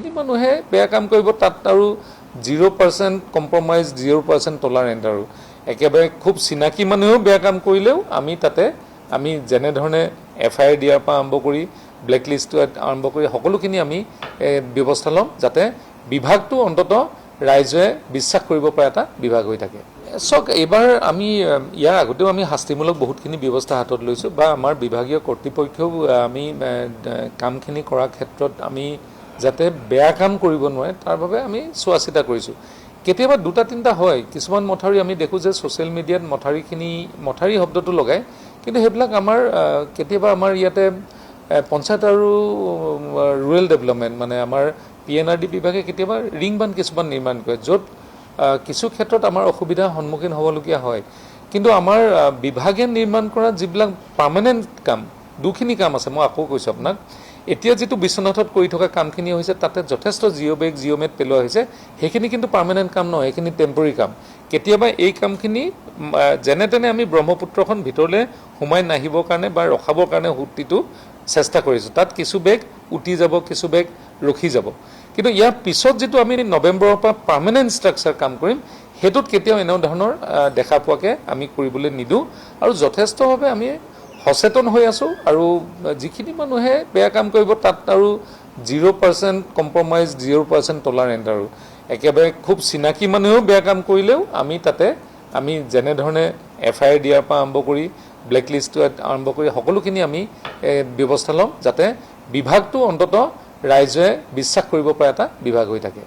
যিখিনি মানুহে বেয়া কাম কৰিব তাত আৰু 0% কম্প্ৰমাইজ 0% টলাৰেণ্ট আৰু একেবাৰে খুব চিনাকি মানুহেও বেয়া কাম কৰিলেও আমি তাতে আমি যেনেধৰণে FIR দিয়াৰ পৰা আৰম্ভ কৰি ব্লেক লিষ্টটো আৰম্ভ কৰি সকলোখিনি আমি ব্যৱস্থা ল'ম যাতে বিভাগটো অন্তত ৰাইজে বিশ্বাস কৰিব পৰা এটা বিভাগ হৈ থাকে। চাওক এইবাৰ আমি ইয়াৰ আগতেও আমি শাস্তিমূলক বহুতখিনি ব্যৱস্থা হাতত লৈছোঁ বা আমাৰ বিভাগীয় কৰ্তৃপক্ষও আমি কামখিনি কৰাৰ ক্ষেত্ৰত আমি যাতে বেয়া কাম কৰিব নোৱাৰে তাৰ বাবে আমি চোৱা চিতা কৰিছোঁ। কেতিয়াবা দুটা তিনিটা হয়, কিছুমান মথাউৰি আমি দেখোঁ যে ছ'চিয়েল মিডিয়াত মথাউৰি শব্দটো লগায়, কিন্তু সেইবিলাক আমাৰ কেতিয়াবা আমাৰ ইয়াতে পঞ্চায়ত আৰু ৰুৰেল ডেভেলপমেণ্ট মানে আমাৰ PNRD বিভাগে কেতিয়াবা ৰিং বান্ধ কিছুমান নিৰ্মাণ কৰে, য'ত কিছু ক্ষেত্ৰত আমাৰ অসুবিধাৰ সন্মুখীন হ'বলগীয়া হয়। কিন্তু আমাৰ বিভাগে নিৰ্মাণ কৰা যিবিলাক পাৰ্মানেণ্ট কাম দুখিনি কাম আছে, মই আকৌ কৈছোঁ আপোনাক, এতিয়া যিটো বিশ্বনাথত কৰি থকা কামখিনি হৈছে তাতে যথেষ্ট জিঅ'বেগ জিঅ'মেট পেলোৱা হৈছে, সেইখিনি কিন্তু পাৰ্মানেণ্ট কাম নহয়, সেইখিনি টেম্পৰৰী কাম। কেতিয়াবা এই কামখিনি যেনে তেনে আমি ব্ৰহ্মপুত্ৰখন ভিতৰলৈ সোমাই নাহিবৰ কাৰণে বা ৰখাবৰ কাৰণে সুতিটো চেষ্টা কৰিছোঁ। তাত কিছু বেগ উটি যাব, কিছু বেগ ৰখি যাব, কিন্তু ইয়াৰ পিছত যিটো আমি নৱেম্বৰৰ পৰা পাৰ্মানেণ্ট ষ্ট্ৰাকচাৰ কাম কৰিম সেইটোত কেতিয়াও এনেধৰণৰ দেখা পোৱাকৈ আমি কৰিবলৈ নিদিওঁ আৰু যথেষ্টভাৱে আমি সচেতন হৈ আছোঁ। আৰু যিখিনি মানুহে বেয়া কাম কৰিব তাত আৰু 0% কম্প্ৰমাইজ 0% টলাৰেণ্ট আৰু একেবাৰে খুব চিনাকি মানুহেও বেয়া কাম কৰিলেও আমি তাতে আমি যেনেধৰণে FIR দিয়াৰ পৰা আৰম্ভ কৰি ব্লেক লিষ্টটো আৰম্ভ কৰি সকলোখিনি আমি ব্যৱস্থা ল'ম যাতে বিভাগটো অন্তত ৰাইজে বিশ্বাস কৰিব পৰা এটা বিভাগ হৈ থাকে।